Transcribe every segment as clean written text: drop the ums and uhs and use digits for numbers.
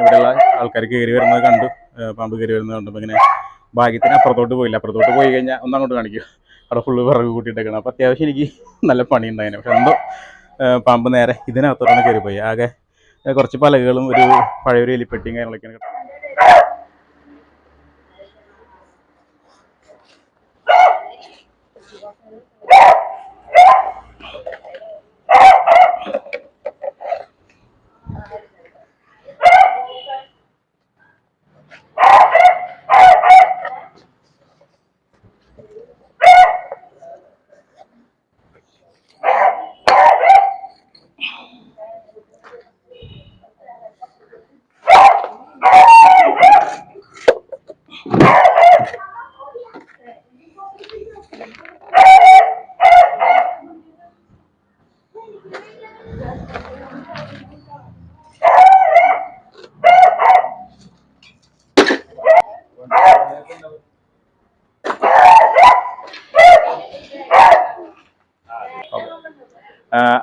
ഇവിടെയുള്ള ആൾക്കാർ കയറി വരുന്നത് കണ്ടു. പാമ്പ് കയറി വരുന്നത് കണ്ടപ്പോൾ ഇങ്ങനെ ഭാഗ്യത്തിന് അപ്പുറത്തോട്ട് പോയില്ല. അപ്പുറത്തോട്ട് പോയി കഴിഞ്ഞാൽ ഒന്നങ്ങോട്ട് കാണിക്കുക, അവിടെ ഫുള്ള് വിറക് കൂട്ടിയിട്ടേക്കണം. അപ്പോൾ അത്യാവശ്യം എനിക്ക് നല്ല പണി ഉണ്ടായിരുന്നു. പക്ഷെ എന്തോ പാമ്പ് നേരെ ഇതിനകത്തോട്ടാണ് കയറിപ്പോയി. ആകെ കുറച്ച് പലകകളും ഒരു പഴയൊരു എലിപ്പെട്ടിയും കാര്യങ്ങളൊക്കെയാണ്.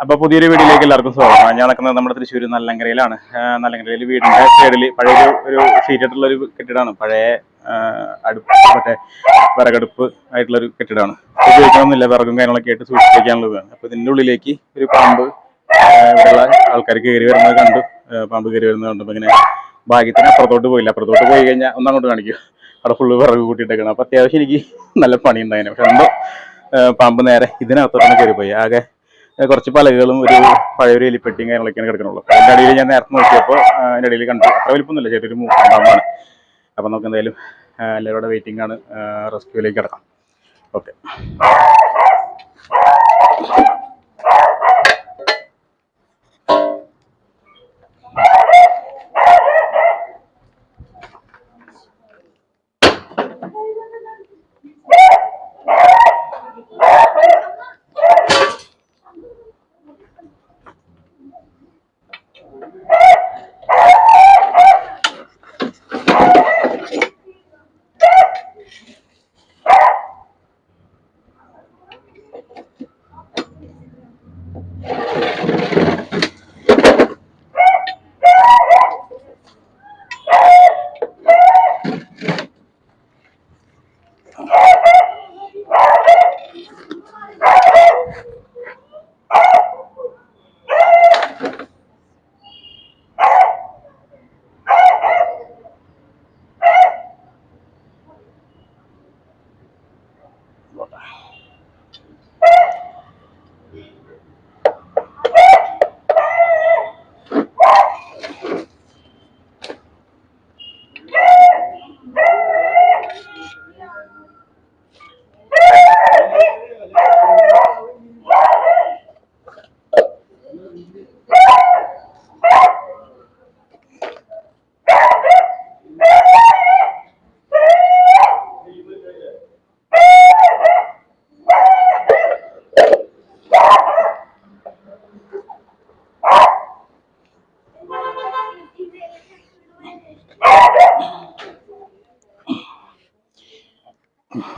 അപ്പോൾ പുതിയൊരു വീഡിയോയിലേക്ക് എല്ലാവർക്കും സ്വാഗതം. ഞാൻ നടക്കുന്നത് നമ്മുടെ തൃശ്ശൂർ നല്ലങ്കരയിലാണ്. നല്ലങ്കരയിൽ വീടിൻ്റെ സൈഡിൽ പഴയൊരു ഷീറ്റിട്ടുള്ളൊരു കെട്ടിടമാണ്. പഴയ അടുപ്പ്, മറ്റേ വിറകടുപ്പ് ആയിട്ടുള്ളൊരു കെട്ടിടമാണ്. ഉപയോഗിക്കണമെന്നില്ല, വിറകും കാര്യങ്ങളൊക്കെ ആയിട്ട് സൂക്ഷിക്കാനുള്ളതാണ്. അപ്പോൾ ഇതിൻ്റെ ഉള്ളിലേക്ക് ഒരു പാമ്പ് ഇവിടെയുള്ള ആൾക്കാർ കയറി വരുന്നത് കണ്ടു. പാമ്പ് കയറി വരുന്നത് കണ്ടപ്പോൾ ഇങ്ങനെ ഭാഗ്യത്തിന് അപ്പുറത്തോട്ട് പോയില്ല. അപ്പുറത്തോട്ട് പോയി കഴിഞ്ഞാൽ ഒന്നങ്ങോട്ട് കാണിക്കുക, അവിടെ ഫുള്ള് വിറക് കൂട്ടിയിട്ടേക്കണം. അപ്പോൾ അത്യാവശ്യം എനിക്ക് നല്ല പണി ഉണ്ടായിരുന്നു. പക്ഷെ എന്തോ പാമ്പ് നേരെ ഇതിനകത്തോട്ടാണ് കയറിപ്പോയി. ആകെ കുറച്ച് പലകകളും ഒരു പഴയൊരു എലിപ്പെട്ടിയും കാര്യങ്ങളൊക്കെയാണ് കിടക്കുന്നുള്ളൂ. അതിൻ്റെ അടിയിൽ ഞാൻ നേരത്തെ നോക്കിയപ്പോൾ അതിൻ്റെ അടിയിൽ കണ്ടു. അത്ര വലിപ്പമൊന്നുമില്ല, ചെറിയൊരു മൂപ്പാമ്പാണ്. അപ്പോൾ നമുക്ക് എന്തായാലും എല്ലാവരുടെ വെയിറ്റിംഗ് ആണ്. റെസ്ക്യൂവിലേക്ക് കിടക്കാം. ഓക്കെ.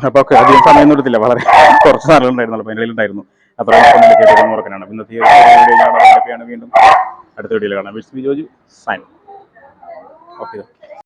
അപ്പോൾ ഒക്കെ അധികം സമയമൊന്നും എടുത്തില്ല, വളരെ കുറച്ച് സാധനങ്ങൾ ഉണ്ടായിരുന്നുള്ളൂ. അപ്പോൾ എൻ്റെ ഉണ്ടായിരുന്നു. അത്ര ചെറിയ മുറക്കനാണ്. ഇന്നത്തെ വീഡിയോ വീണ്ടും അടുത്ത വീഡിയോയിൽ കാണാം. Wish we Joju sign. Okay.